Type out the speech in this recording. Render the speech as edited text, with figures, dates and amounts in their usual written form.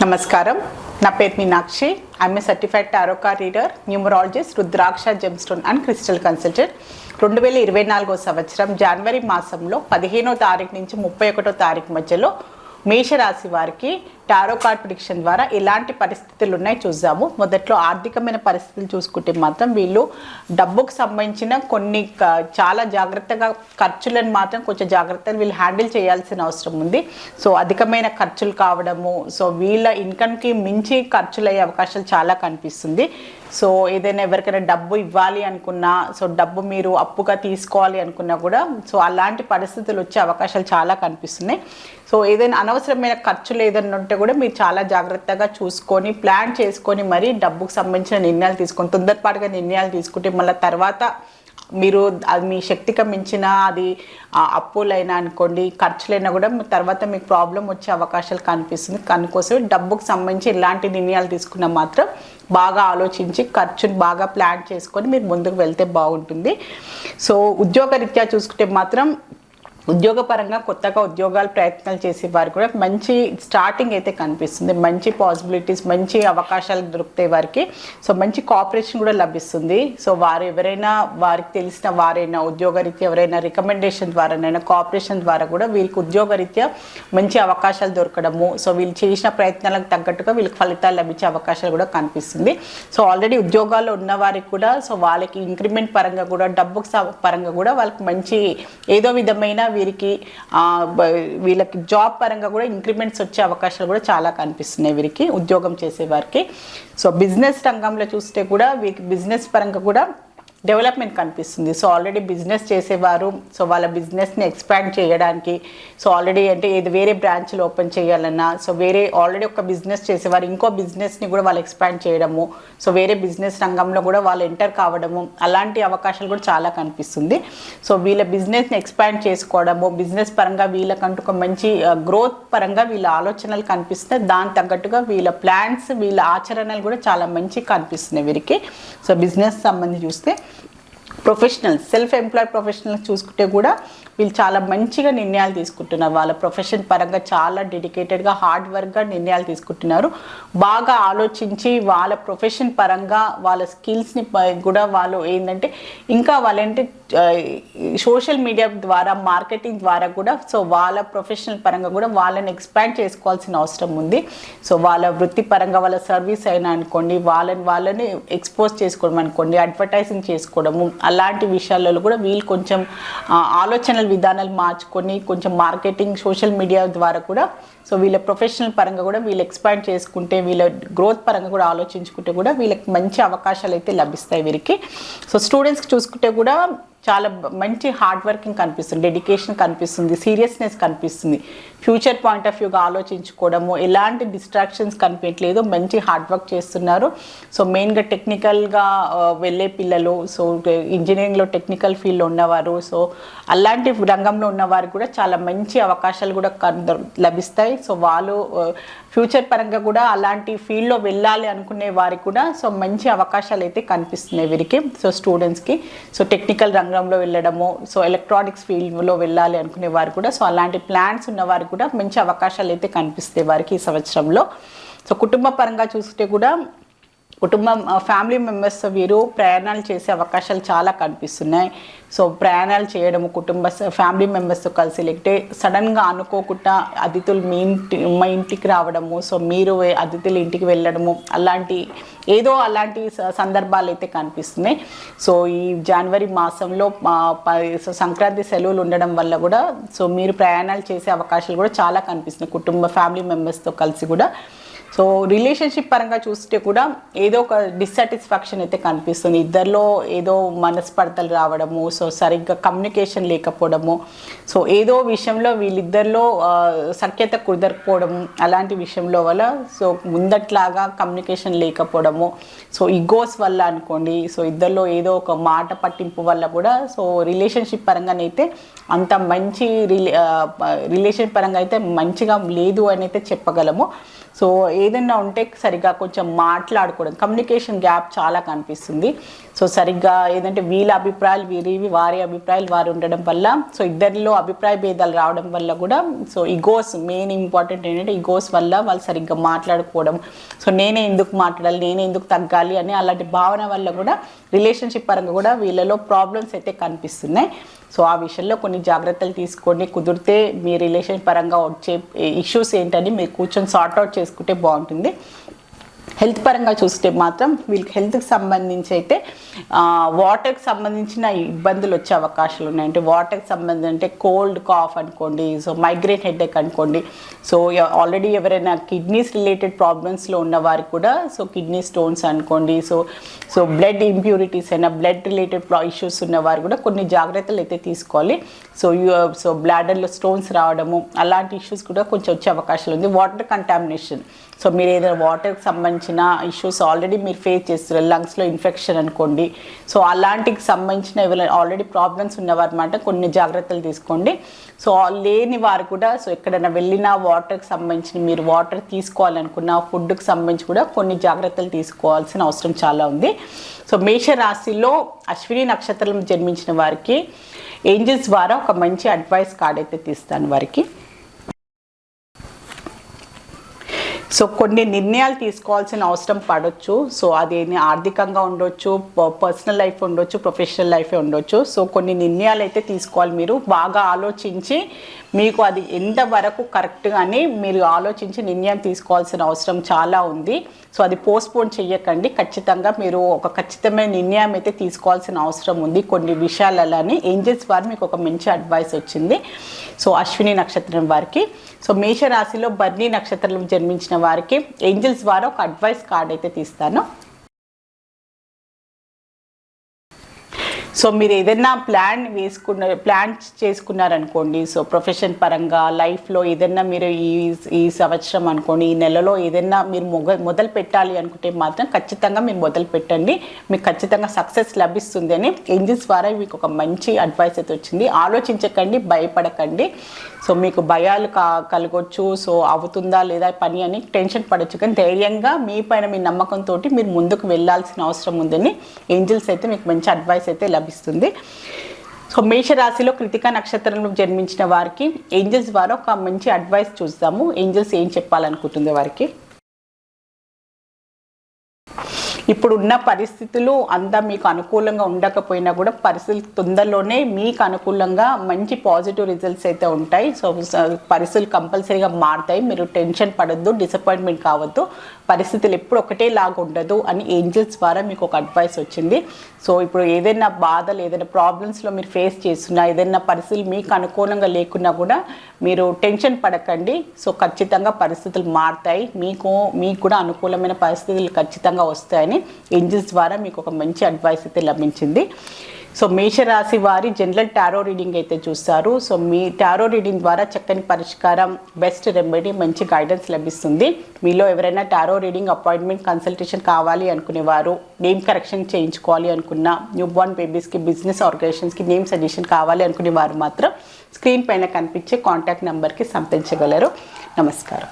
నమస్కారం. నా పేరు Meenakshi. I'm a certified tarot card reader, numerologist, rudraksha gemstone and crystal consultant. 2024 సంవత్సరం జనవరి మాసంలో 15వ తారీఖు నుంచి 31వ తారీఖు మధ్యలో మేషరాశి వారికి టారో కార్డ్ ప్రిడిక్షన్ ద్వారా ఎలాంటి పరిస్థితులు ఉన్నాయి చూద్దాము. మొదట్లో ఆర్థికమైన పరిస్థితులు చూసుకుంటే మాత్రం వీళ్ళు డబ్బుకు సంబంధించిన కొన్ని చాలా జాగ్రత్తగా ఖర్చులను మాత్రం కొంచెం జాగ్రత్తగా వీళ్ళు హ్యాండిల్ చేయాల్సిన అవసరం ఉంది. సో అధికమైన ఖర్చులు కావడము, సో వీళ్ళ ఇన్కమ్కి మించి ఖర్చులు అయ్యే అవకాశాలు చాలా కనిపిస్తుంది. సో ఏదైనా ఎవరికైనా డబ్బు ఇవ్వాలి అనుకున్నా, సో డబ్బు మీరు అప్పుగా తీసుకోవాలి అనుకున్నా కూడా సో అలాంటి పరిస్థితులు వచ్చే అవకాశాలు చాలా కనిపిస్తున్నాయి. సో ఏదైనా అనవసరమైన ఖర్చులు ఏదైనా ఉంటే కూడా మీరు చాలా జాగ్రత్తగా చూసుకొని ప్లాన్ చేసుకొని మరీ డబ్బుకు సంబంధించిన నిర్ణయాలు తీసుకొని, తొందరపాటుగా నిర్ణయాలు తీసుకుంటే మళ్ళీ తర్వాత మీరు అది మీ శక్తికి మించిన అది అప్పులైనా అనుకోండి, ఖర్చులైనా కూడా తర్వాత మీకు ప్రాబ్లం వచ్చే అవకాశాలు కనిపిస్తుంది. అందుకోసం డబ్బుకు సంబంధించి ఇలాంటి నిర్ణయాలు తీసుకున్న మాత్రం బాగా ఆలోచించి ఖర్చుని బాగా ప్లాన్ చేసుకొని మీరు ముందుకు వెళ్తే బాగుంటుంది. సో ఉద్యోగరీత్యా చూసుకుంటే మాత్రం ఉద్యోగపరంగా కొత్తగా ఉద్యోగాలు ప్రయత్నాలు చేసే వారికి కూడా మంచి స్టార్టింగ్ అయితే కనిపిస్తుంది. మంచి పాసిబిలిటీస్, మంచి అవకాశాలు దొరుకుతాయి వారికి. సో మంచి కోఆపరేషన్ కూడా లభిస్తుంది. సో వారు ఎవరైనా వారికి తెలిసిన వారైనా ఉద్యోగరీత్యా ఎవరైనా రికమెండేషన్ ద్వారానైనా కోఆపరేషన్ ద్వారా కూడా వీరికి ఉద్యోగరీత్యా మంచి అవకాశాలు దొరకడము, సో వీళ్ళు చేసిన ప్రయత్నాలకు తగ్గట్టుగా వీళ్ళకి ఫలితాలు లభించే అవకాశాలు కూడా కనిపిస్తుంది. సో ఆల్రెడీ ఉద్యోగాల్లో ఉన్న వారికి కూడా సో వాళ్ళకి ఇంక్రిమెంట్ పరంగా కూడా డబ్బుకు పరంగా కూడా వాళ్ళకి మంచి ఏదో విధమైన వీళ్ళకి జాబ్ పరంగా కూడా ఇంక్రిమెంట్స్ వచ్చే అవకాశాలు కూడా చాలా కనిపిస్తున్నాయి వీరికి ఉద్యోగం చేసే వారికి. సో బిజినెస్ రంగంలో చూస్తే కూడా వీరికి బిజినెస్ పరంగా కూడా డెవలప్మెంట్ కనిపిస్తుంది. సో ఆల్రెడీ బిజినెస్ చేసేవారు సో వాళ్ళ బిజినెస్ని ఎక్స్పాండ్ చేయడానికి, సో ఆల్రెడీ అంటే ఏది వేరే బ్రాంచ్లు ఓపెన్ చేయాలన్నా, సో వేరే ఆల్రెడీ ఒక బిజినెస్ చేసేవారు ఇంకో బిజినెస్ని కూడా వాళ్ళు ఎక్స్పాండ్ చేయడము, సో వేరే బిజినెస్ రంగంలో కూడా వాళ్ళు ఎంటర్ కావడము, అలాంటి అవకాశాలు కూడా చాలా కనిపిస్తుంది. సో వీళ్ళ బిజినెస్ని ఎక్స్పాండ్ చేసుకోవడము, బిజినెస్ పరంగా వీళ్ళకంటూ ఒక మంచి గ్రోత్ పరంగా వీళ్ళ ఆలోచనలు కనిపిస్తున్నాయి. దాని తగ్గట్టుగా వీళ్ళ ప్లాన్స్, వీళ్ళ ఆచరణలు కూడా చాలా మంచి కనిపిస్తున్నాయి వీరికి. సో బిజినెస్ సంబంధించి చూస్తే ప్రొఫెషనల్స్, సెల్ఫ్ ఎంప్లాయ్డ్ ప్రొఫెషనల్స్ చూసుకుంటే కూడా వీళ్ళు చాలా మంచిగా నిర్ణయాలు తీసుకుంటున్నారు. వాళ్ళ ప్రొఫెషన్ పరంగా చాలా డెడికేటెడ్గా హార్డ్ వర్క్గా నిర్ణయాలు తీసుకుంటున్నారు. బాగా ఆలోచించి వాళ్ళ ప్రొఫెషన్ పరంగా వాళ్ళ స్కిల్స్ని కూడా వాళ్ళు ఏంటంటే ఇంకా వాళ్ళేంటి సోషల్ మీడియా ద్వారా, మార్కెటింగ్ ద్వారా కూడా సో వాళ్ళ ప్రొఫెషనల్ పరంగా కూడా వాళ్ళని ఎక్స్పాండ్ చేసుకోవాల్సిన అవసరం ఉంది. సో వాళ్ళ వృత్తి పరంగా వాళ్ళ సర్వీస్ అయినా అనుకోండి, వాళ్ళని ఎక్స్పోజ్ చేసుకోవడం అనుకోండి, అడ్వర్టైజింగ్ చేసుకోవడము, అలాంటి విషయాలలో కూడా వీళ్ళు కొంచెం ఆలోచనల విధానాలు మార్చుకొని కొంచెం మార్కెటింగ్ సోషల్ మీడియా ద్వారా కూడా సో వీళ్ళ ప్రొఫెషనల్ పరంగా కూడా వీళ్ళు ఎక్స్పాండ్ చేసుకుంటే, వీళ్ళ గ్రోత్ పరంగా కూడా ఆలోచించుకుంటే కూడా వీళ్ళకి మంచి అవకాశాలు అయితే లభిస్తాయి వీరికి. సో స్టూడెంట్స్కి చూసుకుంటే కూడా చాలా మంచి హార్డ్ వర్కింగ్ కనిపిస్తుంది, డెడికేషన్ కనిపిస్తుంది, సీరియస్నెస్ కనిపిస్తుంది. ఫ్యూచర్ పాయింట్ ఆఫ్ వ్యూగా ఆలోచించుకోవడము, ఎలాంటి డిస్ట్రాక్షన్స్ కనిపించలేదు, మంచి హార్డ్ వర్క్ చేస్తున్నారు. సో మెయిన్గా టెక్నికల్గా వెళ్ళే పిల్లలు, సో ఇంజనీరింగ్లో టెక్నికల్ ఫీల్డ్లో ఉన్నవారు, సో అలాంటి రంగంలో ఉన్నవారికి కూడా చాలా మంచి అవకాశాలు కూడా లభిస్తాయి. సో వాళ్ళు ఫ్యూచర్ పరంగా కూడా అలాంటి ఫీల్డ్లో వెళ్ళాలి అనుకునే వారికి కూడా సో మంచి అవకాశాలు అయితే కనిపిస్తున్నాయి వీరికి. సో స్టూడెంట్స్కి సో టెక్నికల్ రంగంలో వెళ్ళడము, సో ఎలక్ట్రానిక్స్ ఫీల్డ్లో వెళ్ళాలి అనుకునే వారు కూడా సో అలాంటి ప్లాన్స్ ఉన్న వారికి కూడా మంచి అవకాశాలు అయితే కనిపిస్తాయి వారికి ఈ సంవత్సరంలో. సో కుటుంబ పరంగా చూస్తే కూడా ఫ్యామిలీ మెంబర్స్ వీరు ప్రయాణాలు చేసే అవకాశాలు చాలా కనిపిస్తున్నాయి. సో ప్రయాణాలు చేయడము, ఫ్యామిలీ మెంబర్స్తో కలిసి, లేకపోతే సడన్గా అనుకోకుండా అతిథులు మా ఇంటికి రావడము, సో మీరు అతిథుల ఇంటికి వెళ్ళడము, అలాంటి సందర్భాలు అయితే కనిపిస్తున్నాయి. సో ఈ జనవరి మాసంలో సంక్రాంతి సెలవులు ఉండడం వల్ల కూడా సో మీరు ప్రయాణాలు చేసే అవకాశాలు కూడా చాలా కనిపిస్తున్నాయి ఫ్యామిలీ మెంబర్స్తో కలిసి కూడా. సో రిలేషన్షిప్ పరంగా చూస్తే కూడా ఏదో ఒక డిస్సాటిస్ఫాక్షన్ అయితే కనిపిస్తుంది. ఇద్దరిలో ఏదో మనస్పర్ధలు రావడము, సో సరిగ్గా కమ్యూనికేషన్ లేకపోవడము, సో ఏదో విషయంలో వీళ్ళిద్దరిలో సఖ్యత కుదరకపోవడము, అలాంటి విషయంలో వల్ల సో ముందట్లాగా కమ్యూనికేషన్ లేకపోవడము, సో ఈగోస్ వల్ల అనుకోండి, సో ఇద్దరిలో ఏదో ఒక మాట పట్టింపు వల్ల కూడా సో రిలేషన్షిప్ పరంగానైతే అంత మంచి రిలేషన్ పరంగా అయితే మంచిగా లేదు అని అయితే చెప్పగలము. సో ఏదైనా ఉంటే సరిగ్గా కొంచెం మాట్లాడుకోవడం, కమ్యూనికేషన్ గ్యాప్ చాలా కనిపిస్తుంది. సో సరిగ్గా ఏదంటే వీళ్ళ అభిప్రాయాలు వీరివి, వారి అభిప్రాయాలు వారు ఉండడం వల్ల, సో ఇద్దరిలో అభిప్రాయ భేదాలు రావడం వల్ల కూడా, సో ఈగోస్ మెయిన్ ఇంపార్టెంట్ ఏంటంటే ఈగోస్ వల్ల వాళ్ళు సరిగ్గా మాట్లాడుకోవడం, సో నేనే ఎందుకు మాట్లాడాలి, నేనే ఎందుకు తగ్గాలి అని అలాంటి భావన వల్ల కూడా రిలేషన్షిప్ పరంగా కూడా వీళ్ళలో ప్రాబ్లమ్స్ అయితే కనిపిస్తున్నాయి. సో ఆ విషయంలో కొన్ని జాగ్రత్తలు తీసుకోండి. కుదిరితే మీ రిలేషన్ పరంగా వచ్చే ఇష్యూస్ ఏంటని మీరు కూర్చొని సార్ట్అవుట్ చేసుకుంటే బాగుంటుంది. హెల్త్ పరంగా చూస్తే మాత్రం వీళ్ళకి హెల్త్కి సంబంధించి అయితే వాటర్కి సంబంధించిన ఇబ్బందులు వచ్చే అవకాశాలు ఉన్నాయి. అంటే వాటర్కి సంబంధించి అంటే కోల్డ్ కాఫ్ అనుకోండి, సో మైగ్రేన్ హెడేక్ అనుకోండి, సో ఆల్రెడీ ఎవరైనా కిడ్నీస్ రిలేటెడ్ ప్రాబ్లమ్స్లో ఉన్నవారికి కూడా, సో కిడ్నీ స్టోన్స్ అనుకోండి, సో బ్లడ్ ఇంప్యూరిటీస్ అయినా బ్లడ్ రిలేటెడ్ ఇష్యూస్ ఉన్నవారు కూడా కొన్ని జాగ్రత్తలు అయితే తీసుకోవాలి. సో బ్లాడర్లో స్టోన్స్ రావడము అలాంటి ఇష్యూస్ కూడా కొంచెం వచ్చే అవకాశాలు ఉంది. వాటర్ కంటామినేషన్, సో మీరు ఏదైనా వాటర్కి సంబంధించిన ఇష్యూస్ ఆల్రెడీ మీరు ఫేస్ చేస్తారు, లంగ్స్లో ఇన్ఫెక్షన్ అనుకోండి, సో అలాంటికి సంబంధించిన ఎవరైనా ఆల్రెడీ ప్రాబ్లమ్స్ ఉన్నవారు అన్నమాట, కొన్ని జాగ్రత్తలు తీసుకోండి. సో లేని వారు కూడా, సో ఎక్కడైనా వెళ్ళినా వాటర్కి సంబంధించిన మీరు వాటర్ తీసుకోవాలనుకున్న ఫుడ్కి సంబంధించి కూడా కొన్ని జాగ్రత్తలు తీసుకోవాల్సిన అవసరం చాలా ఉంది. సో మేషరాశిలో అశ్విని నక్షత్రం జన్మించిన వారికి ఏంజల్స్ ద్వారా ఒక మంచి అడ్వైస్ కార్డ్ అయితే తీస్తాను వారికి. సో కొన్ని నిర్ణయాలు తీసుకోవాల్సిన అవసరం పడవచ్చు. సో అది ఆర్థికంగా ఉండొచ్చు, పర్సనల్ లైఫ్ ఉండొచ్చు, ప్రొఫెషనల్ లైఫే ఉండొచ్చు. సో కొన్ని నిర్ణయాలు అయితే తీసుకోవాలి. మీరు బాగా ఆలోచించి మీకు అది ఎంతవరకు కరెక్ట్గానే మీరు ఆలోచించి నిర్ణయం తీసుకోవాల్సిన అవసరం చాలా ఉంది. సో అది పోస్ట్పోన్ చెయ్యకండి, ఖచ్చితంగా మీరు ఒక ఖచ్చితమైన నిర్ణయం అయితే తీసుకోవాల్సిన అవసరం ఉంది కొన్ని విషయాలని. ఏంజల్స్ వారు మీకు ఒక మంచి అడ్వైస్ వచ్చింది. సో అశ్విని నక్షత్రం వారికి, సో మేషరాశిలో భరణి నక్షత్రం జన్మించిన వారికి ఏంజల్స్ ద్వారా ఒక అడ్వైస్ కార్డ్ అయితే తీస్తాను. సో మీరు ఏదైనా ప్లాన్ చేసుకున్నారనుకోండి, సో ప్రొఫెషన్ పరంగా లైఫ్లో ఏదైనా మీరు ఈ సంవత్సరం అనుకోండి, ఈ నెలలో ఏదైనా మీరు మొదలు పెట్టాలి అనుకుంటే మాత్రం ఖచ్చితంగా మీరు మొదలు పెట్టండి, మీకు ఖచ్చితంగా సక్సెస్ లభిస్తుంది అని ఏంజల్స్ ద్వారా మీకు ఒక మంచి అడ్వైస్ అయితే వచ్చింది. ఆలోచించకండి, భయపడకండి. సో మీకు భయాలు కలగొచ్చు, సో అవుతుందా లేదా పని అని టెన్షన్ పడవచ్చు, కానీ ధైర్యంగా మీ పైన మీ నమ్మకంతో మీరు ముందుకు వెళ్ళాల్సిన అవసరం ఉందని ఏంజల్స్ అయితే మీకు మంచి అడ్వైస్ అయితే లభిస్తుంది. సో మేషరాశిలో కృతికా నక్షత్రంలో జన్మించిన వారికి ఏంజల్స్ ద్వారా ఒక మంచి అడ్వైస్ చూస్తాము. ఏంజల్స్ ఏం చెప్పాలనుకుంటుంది వారికి. ఇప్పుడు ఉన్న పరిస్థితులు అంతా మీకు అనుకూలంగా ఉండకపోయినా కూడా పరిస్థితులు తొందరలోనే మీకు అనుకూలంగా మంచి పాజిటివ్ రిజల్ట్స్ అయితే ఉంటాయి. సో పరిస్థితులు కంపల్సరీగా మారుతాయి, మీరు టెన్షన్ పడద్దు, డిసప్పాయింట్మెంట్ కావద్దు, పరిస్థితులు ఎప్పుడు ఒకటేలాగా ఉండదు అని ఏంజల్స్ ద్వారా మీకు ఒక అడ్వైస్ వచ్చింది. సో ఇప్పుడు ఏదైనా బాధలు, ఏదైనా ప్రాబ్లమ్స్లో మీరు ఫేస్ చేస్తున్నా, ఏదైనా పరిస్థితులు మీకు అనుకూలంగా లేకున్నా కూడా మీరు టెన్షన్ పడకండి. సో ఖచ్చితంగా పరిస్థితులు మారుతాయి, మీకు కూడా అనుకూలమైన పరిస్థితులు ఖచ్చితంగా వస్తాయని ఏంజల్స్ ద్వారా మీకు ఒక మంచి అడ్వైస్ అయితే లభించింది. సో మేషరాశి వారి జనరల్ టారో రీడింగ్ అయితే చూస్తారు. సో మీ టారో రీడింగ్ ద్వారా చక్కని పరిష్కారం, బెస్ట్ రెమెడీ, మంచి గైడెన్స్ లభిస్తుంది. మీలో ఎవరైనా టారో రీడింగ్ అపాయింట్మెంట్ కన్సల్టేషన్ కావాలి అనుకునేవారు, నేమ్ కరెక్షన్ చేయించుకోవాలి అనుకున్న, న్యూ బోర్న్ బేబీస్కి, బిజినెస్ ఆర్గనైజేషన్స్కి నేమ్ సజెషన్ కావాలి అనుకునేవారు మాత్రం స్క్రీన్ పైన కనిపించే కాంటాక్ట్ నెంబర్కి సంప్రదించగలరు. నమస్కారం.